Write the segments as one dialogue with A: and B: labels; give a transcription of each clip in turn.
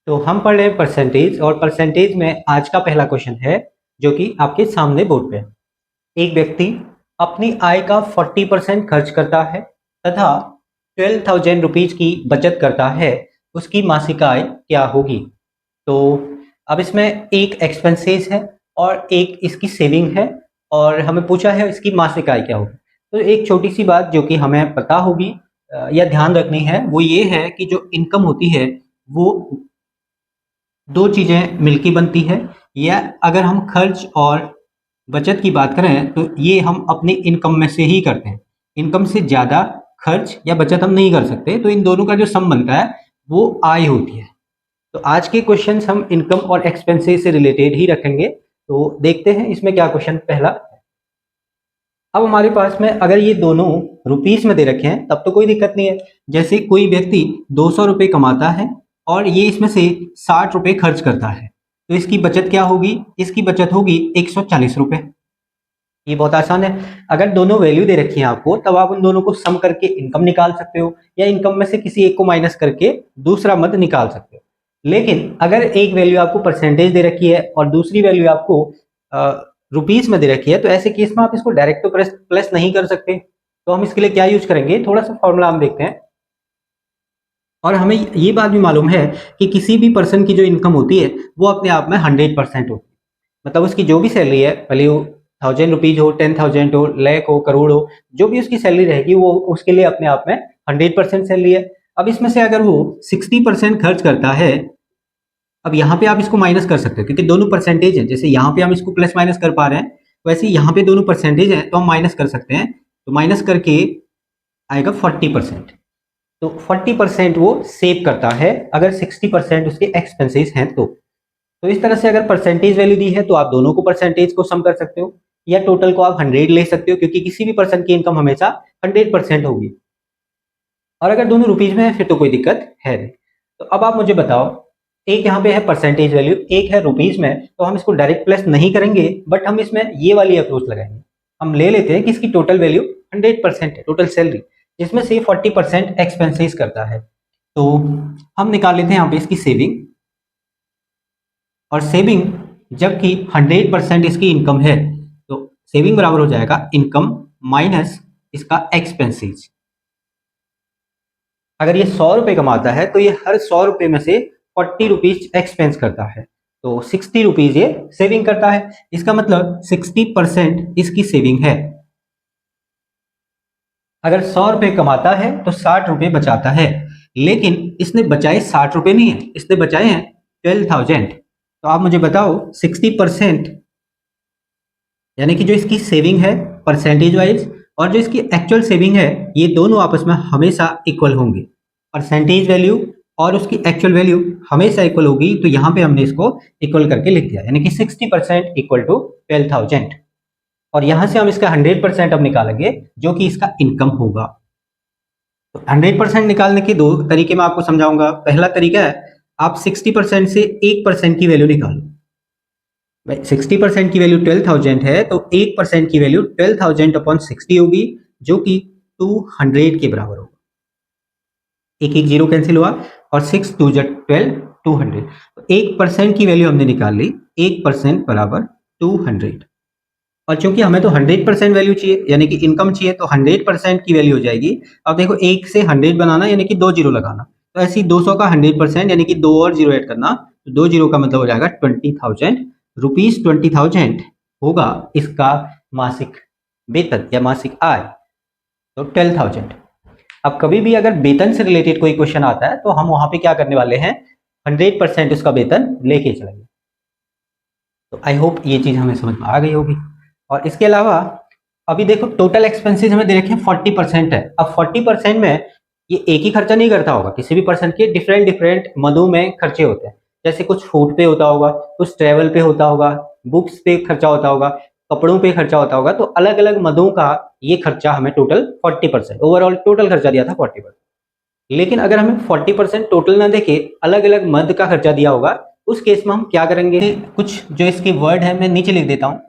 A: तो हम पढ़ रहे हैं परसेंटेज, और परसेंटेज में आज का पहला क्वेश्चन है जो कि आपके सामने बोर्ड पे है। एक व्यक्ति अपनी आय का 40% खर्च करता है तथा 12,000 रुपीज की बचत करता है। उसकी मासिक आय क्या होगी? तो अब इसमें एक एक्सपेंसेस है और एक इसकी सेविंग है, और हमें पूछा है इसकी मासिक आय क्या होगी। तो एक छोटी सी बात जो कि हमें पता होगी या ध्यान रखनी है, वो ये है कि जो इनकम होती है वो दो चीज़ें मिलके बनती है। या अगर हम खर्च और बचत की बात करें तो ये हम अपनी इनकम में से ही करते हैं। इनकम से ज़्यादा खर्च या बचत हम नहीं कर सकते, तो इन दोनों का जो सम बनता है वो आय होती है। तो आज के क्वेश्चंस हम इनकम और एक्सपेंसेस से रिलेटेड ही रखेंगे। तो देखते हैं इसमें क्या क्वेश्चन पहला। अब हमारे पास में अगर ये दोनों रुपीस में दे रखे हैं तब तो कोई दिक्कत नहीं है। जैसे कोई व्यक्ति 200 रुपये कमाता है और ये इसमें से 60 रुपये खर्च करता है, तो इसकी बचत क्या होगी? इसकी बचत होगी 140 रुपये। ये बहुत आसान है। अगर दोनों वैल्यू दे रखी है आपको, तब आप उन दोनों को सम करके इनकम निकाल सकते हो, या इनकम में से किसी एक को माइनस करके दूसरा मद निकाल सकते हो। लेकिन अगर एक वैल्यू आपको परसेंटेज दे रखी है और दूसरी वैल्यू आपको रुपीस में दे रखी है, तो ऐसे केस में आप इसको डायरेक्ट तो प्लस नहीं कर सकते। तो हम इसके लिए क्या यूज करेंगे, थोड़ा सा फॉर्मूला हम देखते हैं। और हमें ये बात भी मालूम है कि किसी भी पर्सन की जो इनकम होती है वो अपने आप में 100% होती है। मतलब उसकी जो भी सैलरी है, भले वो 1,000 रुपीज हो, 10,000 हो, लाख हो, करोड़ हो, जो भी उसकी सैलरी रहेगी वो उसके लिए अपने आप में 100% सैलरी है। अब इसमें से अगर वो 60% खर्च करता है, अब यहाँ पे आप इसको माइनस कर सकते हो क्योंकि दोनों परसेंटेज हैं। जैसे यहाँ पे हम इसको प्लस माइनस कर पा रहे हैं, वैसे यहाँ पे दोनों परसेंटेज हैं तो हम माइनस कर सकते हैं। तो माइनस करके आएगा 40%। तो 40% वो सेव करता है अगर 60% उसके एक्सपेंसेस हैं तो इस तरह से अगर परसेंटेज वैल्यू दी है तो आप दोनों को परसेंटेज को सम कर सकते हो, या टोटल को आप 100 ले सकते हो क्योंकि किसी भी पर्सन की इनकम हमेशा 100% होगी। और अगर दोनों रुपीज में है फिर तो कोई दिक्कत है नहीं। तो अब आप मुझे बताओ, एक यहाँ पे है परसेंटेज वैल्यू, एक है रुपीज में, तो हम इसको डायरेक्ट प्लस नहीं करेंगे, बट हम इसमें ये वाली अप्रोच लगाएंगे। हम ले लेते हैं कि इसकी टोटल वैल्यू 100% है, टोटल सैलरी, जिसमें से 40% एक्सपेंसेस करता है। तो हम निकाल लेते हैं यहाँ पे इसकी सेविंग। और सेविंग जबकि 100% इसकी इनकम है, तो सेविंग बराबर हो जाएगा इनकम माइनस इसका एक्सपेंसेस। अगर ये 100 रुपये कमाता है तो ये हर 100 रुपये में से 40 रुपीज एक्सपेंस करता है, तो 60 रुपीज ये सेविंग करता है। इसका मतलब 60% इसकी सेविंग है। अगर 100 रुपये कमाता है तो 60 रुपये बचाता है, लेकिन इसने बचाए 60 रुपये नहीं है, इसने बचाए हैं 12,000। तो आप मुझे बताओ 60% यानी कि जो इसकी सेविंग है परसेंटेज वाइज और जो इसकी एक्चुअल सेविंग है, ये दोनों आपस में हमेशा इक्वल होंगे। परसेंटेज वैल्यू और उसकी एक्चुअल वैल्यू हमेशा इक्वल होगी, तो यहाँ पे हमने इसको इक्वल करके लिख दिया, यानी कि 60% इक्वल टू 12,000। और यहाँ से हम इसका 100% अब निकालेंगे जो कि इसका इनकम होगा। तो 100% निकालने के दो तरीके मैं आपको समझाऊंगा। पहला तरीका है, आप 60% से 1% की वैल्यू निकालो। 60% की वैल्यू 12,000 है, तो 1% की वैल्यू 12,000 अपॉन 60 होगी, जो कि 200 के बराबर होगा। एक एक जीरो कैंसिल हुआ और 6 2 12, 200। तो 1% की वैल्यू हमने निकाल ली, 1% बराबर 200। और चूंकि हमें तो 100% वैल्यू चाहिए यानी कि इनकम चाहिए, तो 100% की वैल्यू हो जाएगी। अब देखो, 1 से 100 बनाना यानी कि 2 जीरो लगाना, तो ऐसे ही 200 का 100% यानी कि 2 और जीरो ऐड करना, तो 2 जीरो का मतलब हो जाएगा 20,000 रुपीज। 20,000 होगा इसका मासिक वेतन या मासिक आय, तो 12,000। अब कभी भी अगर वेतन से रिलेटेड कोई क्वेश्चन आता है तो हम वहां पे क्या करने वाले हैं, 100% उसका वेतन लेके चलेंगे। तो आई होप ये चीज हमें समझ में आ गई होगी। और इसके अलावा अभी देखो, टोटल एक्सपेंसेस हमें दे रखे हैं 40% है। अब 40% में ये एक ही खर्चा नहीं करता होगा, किसी भी पर्सन के डिफरेंट डिफरेंट मदों में खर्चे होते हैं। जैसे कुछ फूड पे होता होगा, कुछ ट्रेवल पे होता होगा, बुक्स पे खर्चा होता होगा, कपड़ों पे खर्चा होता होगा। तो अलग अलग मदों का ये खर्चा हमें टोटल 40%, ओवरऑल टोटल खर्चा दिया था 40%। लेकिन अगर हमें 40% टोटल ना देके अलग अलग मद का खर्चा दिया होगा, उस केस में हम क्या करेंगे, कुछ जो इसके वर्ड है मैं नीचे लिख देता हूँ।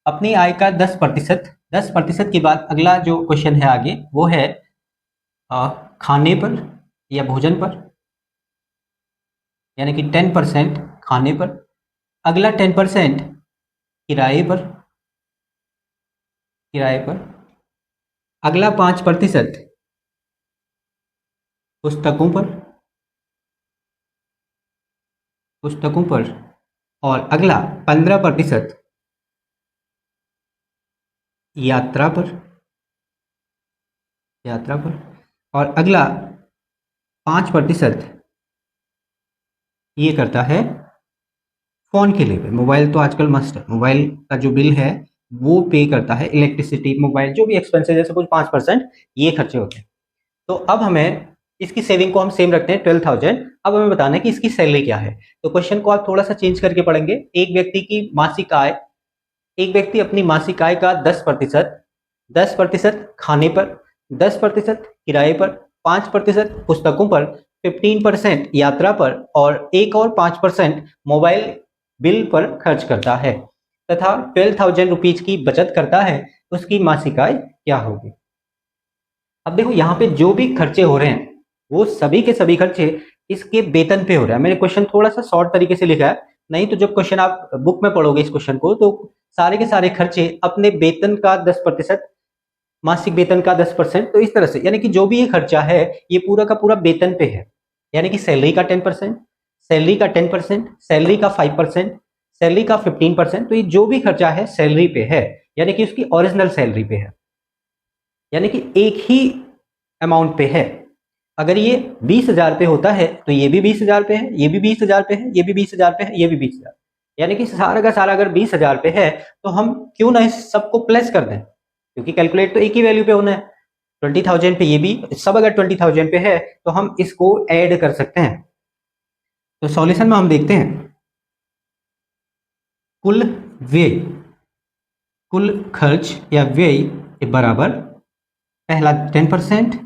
A: अपनी आय का 10%, 10% के बाद अगला जो क्वेश्चन है आगे वो है खाने पर या भोजन पर, यानी कि 10% खाने पर, अगला 10% किराए पर, अगला 5% पुस्तकों पर, और अगला 15% यात्रा पर, और अगला 5% ये करता है फोन के लिए। मोबाइल तो आजकल मस्ट है, मोबाइल का जो बिल है वो पे करता है, इलेक्ट्रिसिटी, मोबाइल जो भी एक्सपेंसेस है, कुछ 5% ये खर्चे होते हैं। तो अब हमें इसकी सेविंग को हम सेम रखते हैं 12,000। अब हमें बताना है कि इसकी सैलरी क्या है। तो क्वेश्चन को आप थोड़ा सा चेंज करके पढ़ेंगे। एक व्यक्ति की मासिक आय, एक व्यक्ति अपनी मासिक आय का 10% खाने पर, 10% किराए पर, 5% पुस्तकों पर, 15% यात्रा पर, और एक और 5% मोबाइल बिल पर खर्च करता है, तथा 12,000 रुपीज की बचत करता है। उसकी मासिक आय क्या होगी? अब देखो यहाँ पे जो भी खर्चे हो रहे हैं वो सभी के सभी खर्चे इसके वेतन पे हो रहा है। मैंने क्वेश्चन थोड़ा सा शॉर्ट तरीके से लिखा है, नहीं तो जब क्वेश्चन आप बुक में पढ़ोगे इस क्वेश्चन को तो सारे के सारे खर्चे अपने वेतन का 10%, मासिक वेतन का 10%, तो इस तरह से, यानी कि जो भी ये खर्चा है ये पूरा का पूरा वेतन पे है। यानी कि सैलरी का 10%, सैलरी का 10%, सैलरी का 5%, सैलरी का 15%, तो ये जो भी खर्चा है सैलरी पे है, यानी कि उसकी ओरिजिनल सैलरी पे है, यानी कि एक ही अमाउंट पे है। अगर ये 20,000 पे होता है तो ये भी 20,000 पे है, ये भी 20,000 पे है, ये भी 20,000 पे है, ये भी 20,000, यानी कि सारा का सारा अगर 20,000 पे है तो हम क्यों ना इस सबको प्लस कर दें, क्योंकि कैलकुलेट तो एक ही वैल्यू पे होना है। 20,000 पे ये भी सब अगर 20,000 पे है तो हम इसको ऐड कर सकते हैं। तो सॉल्यूशन में हम देखते हैं कुल व्यय, कुल खर्च या व्यय के बराबर पहला 10%,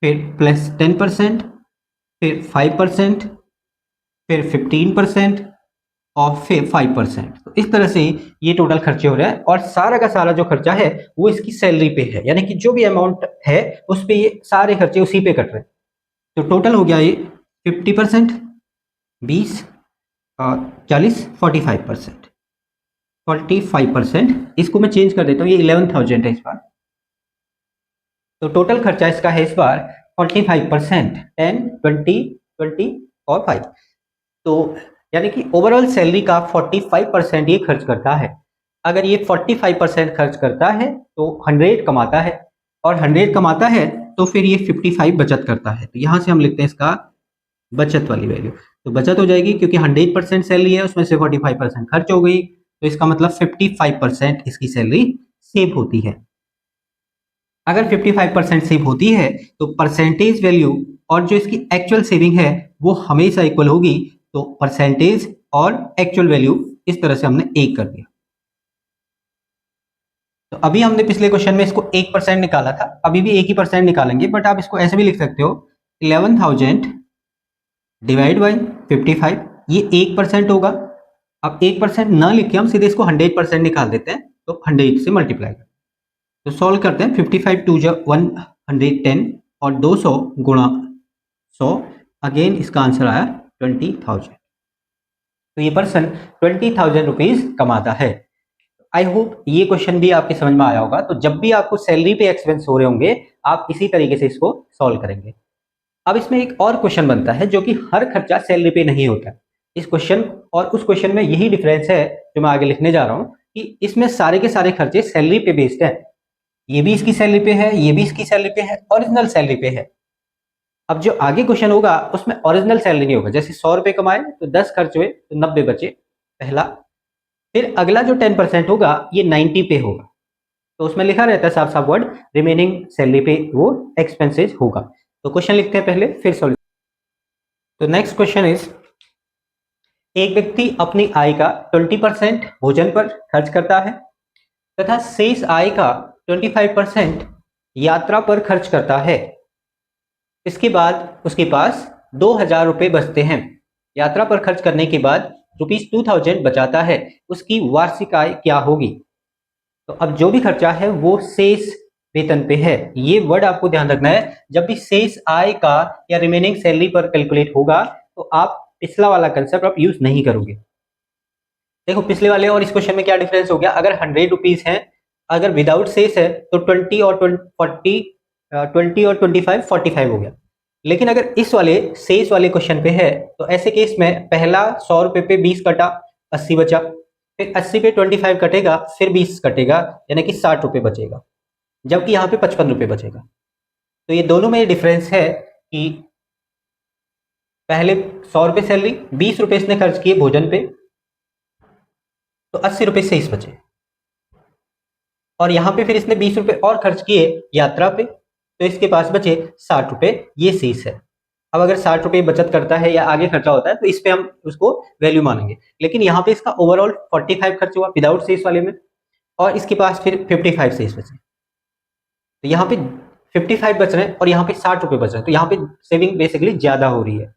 A: फिर प्लस 10%, फिर 5%, फिर 15% और फिर 5%। तो इस तरह से ये टोटल खर्चे हो रहे हैं, और सारा का सारा जो खर्चा है वो इसकी सैलरी पे है, यानी कि जो भी अमाउंट है उस पे ये सारे खर्चे उसी पे कट रहे हैं। तो टोटल हो गया ये 50%, 20 और 40, 45%। इसको मैं चेंज कर देता हूँ, ये 11,000 है इस बार। तो टोटल खर्चा इसका है इस बार 45%, 10, 20, 20 और 5। तो यानी कि ओवरऑल सैलरी का 45% ये खर्च करता है। अगर ये 45% खर्च करता है तो 100 कमाता है, और 100 कमाता है तो फिर ये 55 बचत करता है। तो यहाँ से हम लिखते हैं इसका बचत वाली वैल्यू। तो बचत हो जाएगी क्योंकि 100% सैलरी है, उसमें से 45% खर्च हो गई, तो इसका मतलब 55% इसकी सैलरी सेव होती है। अगर 55% सेव होती है तो परसेंटेज वैल्यू और जो इसकी एक्चुअल सेविंग है वो हमेशा इक्वल होगी। तो परसेंटेज और एक्चुअल वैल्यू इस तरह से हमने एक कर दिया। तो अभी हमने पिछले क्वेश्चन में इसको 1% निकाला था, अभी भी 1% निकालेंगे, बट आप इसको ऐसे भी लिख सकते हो 11,000 डिवाइड बाई 55, ये 1% होगा। अब 1% ना लिख के हम सीधे इसको 100% निकाल देते हैं, तो 100 से मल्टीप्लाई करते हैं। तो सॉल्व करते हैं, 55 टू जा 110 और 200 गुणा 100, अगेन इसका आंसर आया 20,000। तो ये पर्सन 20,000 रुपीज कमाता है। आई होप ये क्वेश्चन भी आपके समझ में आया होगा। तो जब भी आपको सैलरी पे एक्सपेंस हो रहे होंगे आप इसी तरीके से इसको सॉल्व करेंगे। अब इसमें एक और क्वेश्चन बनता है जो कि हर खर्चा सैलरी पे नहीं होता। इस क्वेश्चन और उस क्वेश्चन में यही डिफरेंस है जो मैं आगे लिखने जा रहा हूं, कि इसमें सारे के सारे खर्चे सैलरी पे बेस्ड है। ये भी इसकी सैलरी पे है, ये भी इसकी सैलरी पे है, ओरिजिनल सैलरी पे है। अब जो आगे क्वेश्चन होगा उसमें ओरिजिनल सैलरी नहीं होगा। जैसे 100 रुपए कमाए तो 10 खर्च हुए तो 90 बचे, पहला। फिर अगला जो 10% होगा ये 90 पे होगा, तो उसमें लिखा रहता है साफ साफ वर्ड रिमेनिंग सैलरी पे वो एक्सपेंसेस होगा। तो क्वेश्चन लिखते हैं पहले, फिर सॉल्यूशन। तो नेक्स्ट क्वेश्चन इज, एक व्यक्ति अपनी आय का 20% भोजन पर खर्च करता है तथा शेष आय का 25% यात्रा पर खर्च करता है। इसके बाद उसके पास 2,000 रुपये बचते हैं। यात्रा पर खर्च करने के बाद ₹2,000 बचाता है। उसकी वार्षिक आय क्या होगी? तो अब जो भी खर्चा है वो शेष वेतन पे है। ये वर्ड आपको ध्यान रखना है, जब भी शेष आय का या रिमेनिंग सैलरी पर कैलकुलेट होगा तो आप पिछला वाला कंसेप्ट आप यूज नहीं करोगे। देखो पिछले वाले और इस क्वेश्चन में क्या डिफरेंस हो गया, अगर 100 रुपीज है, अगर विदाउट सेस है तो 20 और 40, 20 और 25 45 हो गया। लेकिन अगर इस वाले सेस वाले क्वेश्चन पे है तो ऐसे केस में पहला 100 रुपए पे 20 कटा, 80 बचा, फिर 80 पे 25 कटेगा, फिर 20 कटेगा, यानी कि 60 रुपए बचेगा, जबकि यहाँ पे 55 रुपए बचेगा। तो ये दोनों में डिफरेंस है कि पहले 100 रुपए सैलरी, 20 रुपए इसने खर्च किए भोजन पे, तो 80 रुपए शेष बचे, और यहाँ पे फिर इसने 20 रुपए और खर्च किए यात्रा पे, तो इसके पास बचे 60 रुपए, ये शेष है। अब अगर 60 रुपए बचत करता है या आगे खर्चा होता है तो इस पे हम उसको वैल्यू मानेंगे, लेकिन यहाँ पे इसका ओवरऑल 45 खर्च हुआ विदाउट शेष वाले में, और इसके पास फिर 55 शेष बचे, तो यहाँ पे 55 बच रहे हैं और यहाँ पे 60 रुपए बच रहे हैं, तो यहाँ पे सेविंग बेसिकली ज्यादा हो रही है।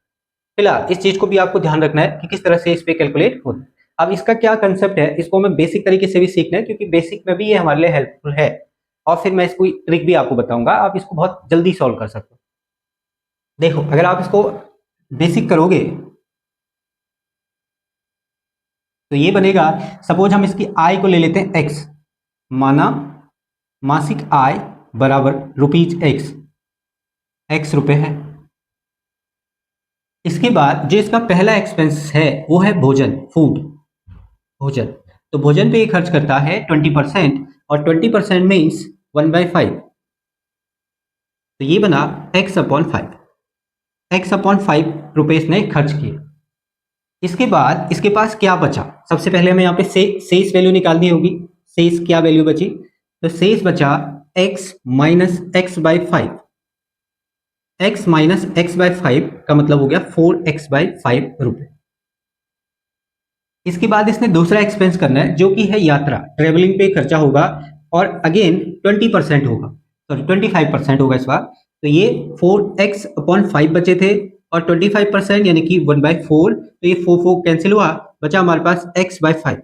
A: फिलहाल इस चीज को भी आपको ध्यान रखना है कि किस तरह से इस पे कैलकुलेट होता है। अब इसका क्या कंसेप्ट है, इसको हमें बेसिक तरीके से भी सीखना है, क्योंकि बेसिक में भी ये हमारे लिए हेल्पफुल है, और फिर मैं इसको ट्रिक भी आपको बताऊंगा, आप इसको बहुत जल्दी सॉल्व कर सकते हो। देखो अगर आप इसको बेसिक करोगे तो ये बनेगा, सपोज हम इसकी आय को ले लेते हैं एक्स, माना मासिक आय बराबर रुपीज एक्स रुपए है। इसके बाद जो इसका पहला एक्सपेंस है वो है भोजन, फूड, भोजन। तो भोजन पे ये खर्च करता है 20%, और 20% मीन्स 1/5, तो ये बना x/5, x/5 रुपए इसने खर्च किए। इसके बाद इसके पास क्या बचा, सबसे पहले हमें यहाँ पे शेष वैल्यू निकालनी होगी। शेष क्या वैल्यू बची, तो शेष बचा x minus x/5, x minus x/5 का मतलब हो गया 4x/5 रुपए। इसके बाद इसने दूसरा एक्सपेंस करना है जो कि है यात्रा, ट्रेवलिंग पे खर्चा होगा, और अगेन 20% होगा, सॉरी 25% होगा इस बार। तो ये 4x/5 बचे थे, और 25% यानी कि 1/4, तो ये 4 कैंसिल हुआ, बचा हमारे पास x/5,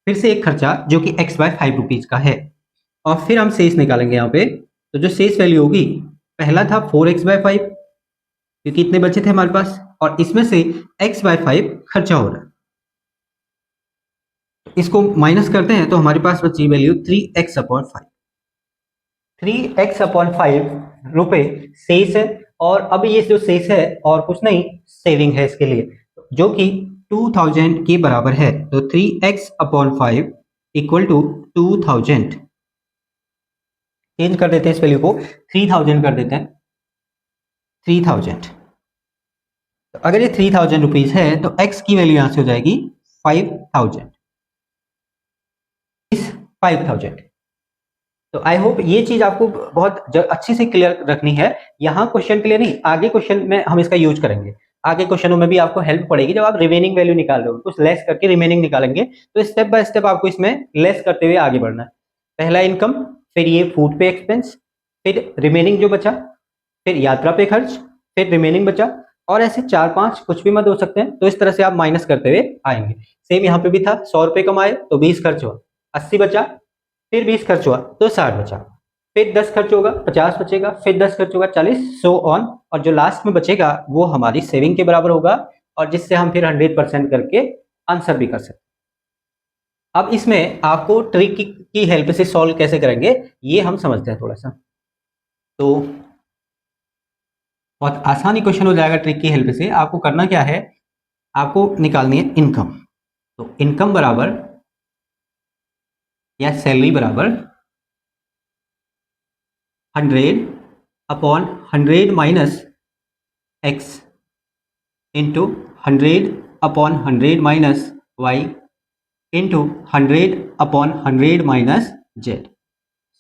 A: फिर से एक खर्चा जो कि x/5 रुपीज का है, और फिर हम शेष निकालेंगे यहाँ पे। तो जो शेष वैल्यू होगी, पहला था 4x/5 क्योंकि इतने बचे थे हमारे पास, और इसमें से x/5 खर्चा हो रहा है, इसको माइनस करते हैं तो हमारे पास बची वैल्यू 3x/5, 3x/5 रुपए शेष है। और अब ये जो शेष है और कुछ नहीं, सेविंग है इसके लिए, जो कि 2000 के बराबर है। तो 3x/5 इक्वल टू 2000, चेंज कर देते हैं इस वैल्यू को, 3000 कर देते हैं, 3000। तो अगर ये 3000 रुपीज है तो x की वैल्यू यहां से हो जाएगी 5000, 5000। तो आई होप ये चीज आपको बहुत अच्छी से क्लियर रखनी है। यहाँ क्वेश्चन के लिए नहीं, आगे क्वेश्चन में हम इसका यूज करेंगे, आगे क्वेश्चनों में भी आपको हेल्प पड़ेगी। जब आप रिमेनिंग वैल्यू निकाल रहे हो, कुछ लेस करके रिमेनिंग निकालेंगे, तो स्टेप बाय स्टेप आपको इसमें लेस करते हुए आगे बढ़ना है। पहला इनकम, फिर ये फूड पे एक्सपेंस, फिर रिमेनिंग जो बचा, फिर यात्रा पे खर्च, फिर रिमेनिंग बचा, और ऐसे 4-5 कुछ भी मत हो सकते हैं। तो इस तरह से आप माइनस करते हुए आएंगे। सेम यहाँ पे भी था, 100 रुपए कमाए तो 20 खर्च हुआ, 80 बचा, फिर 20 खर्च हुआ तो 60 बचा, फिर 10 खर्च होगा 50 बचेगा, फिर 10 खर्च होगा 40, सो ऑन, और जो लास्ट में बचेगा वो हमारी सेविंग के बराबर होगा, और जिससे हम फिर 100% करके आंसर भी कर सकते हैं। अब इसमें आपको ट्रिक की हेल्प से सॉल्व कैसे करेंगे ये हम समझते हैं थोड़ा सा। तो बहुत आसानी क्वेश्चन हो जाएगा ट्रिक की हेल्प से। आपको करना क्या है, आपको निकालनी है इनकम। तो इनकम बराबर या सैलरी बराबर 100/100 minus x into 100/100 minus y into 100/100 minus z,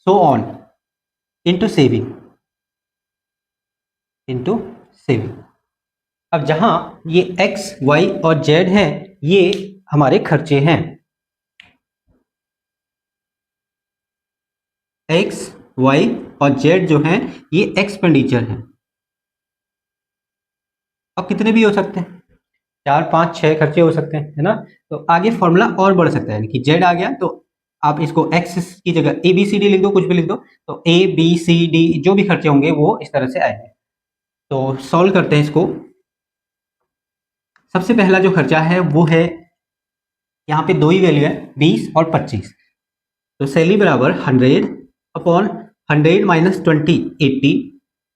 A: so on, into saving, into saving. अब जहां ये x, y और z हैं, ये हमारे खर्चे हैं, x, y और z जो हैं ये एक्सपेंडिचर हैं। अब कितने भी हो सकते हैं, 4, 5, 6 खर्चे हो सकते हैं, है ना। तो आगे फॉर्मूला और बढ़ सकता है, यानी कि z आ गया तो आप इसको x की जगह ABCD लिख दो, कुछ भी लिख दो, तो ABCD जो भी खर्चे होंगे वो इस तरह से आएंगे। तो सॉल्व करते हैं इसको। सबसे पहला जो खर्चा है वो है, यहाँ पे दो ही वैल्यू है 20 और 25, तो सैलरी बराबर 100 upon 100 minus 20 80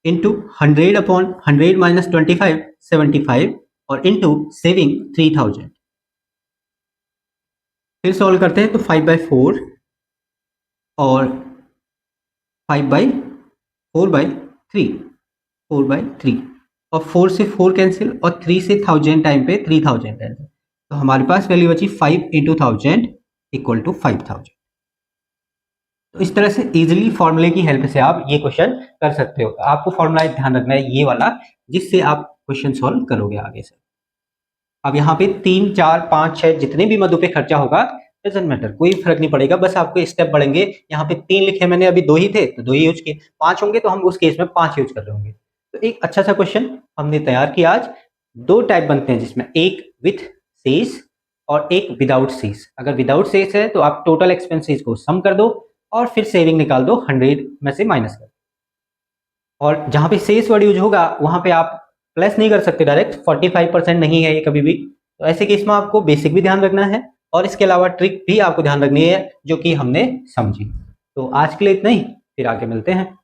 A: into 100 upon 100 minus 25 75 और इंटू सेविंग 3000। फिर सॉल्व करते हैं तो 5/4 और 5/4/3 4/3 और 4 से 4 कैंसिल और 3 से 1000 टाइम पे 3000 कैंसिल, तो हमारे पास वैल्यू बची 5 इंटू 1000 इक्वल टू 5000। तो इस तरह से इजीली फॉर्मूले की हेल्प से आप ये क्वेश्चन कर सकते हो। आपको फॉर्मूला ध्यान रखना है ये वाला, जिससे आप क्वेश्चन सॉल्व करोगे आगे से। अब यहाँ पे 3 4 5 6 जितने भी मदों पे खर्चा होगा डजंट मैटर, कोई फर्क नहीं पड़ेगा, बस आपको स्टेप बढ़ेंगे। यहाँ पे 3 लिखे मैंने, अभी 2 ही थे तो 2 ही यूज किए, 5 होंगे तो हम उस केस में 5 यूज कर रहे होंगे। तो एक अच्छा सा क्वेश्चन हमने तैयार किया आज। 2 टाइप बनते हैं जिसमें एक विथ सेस और एक विदाउट सेस। अगर विदाउट सेस है तो आप टोटल एक्सपेंसेस को सम कर दो और फिर सेविंग निकाल दो, 100 में से माइनस कर दो। और जहां पे सेस वर्ड यूज होगा वहां पे आप प्लस नहीं कर सकते डायरेक्ट, 45% नहीं है ये कभी भी, तो ऐसे केस में आपको बेसिक भी ध्यान रखना है और इसके अलावा ट्रिक भी आपको ध्यान रखनी है जो कि हमने समझी। तो आज के लिए इतना ही, फिर आगे मिलते हैं।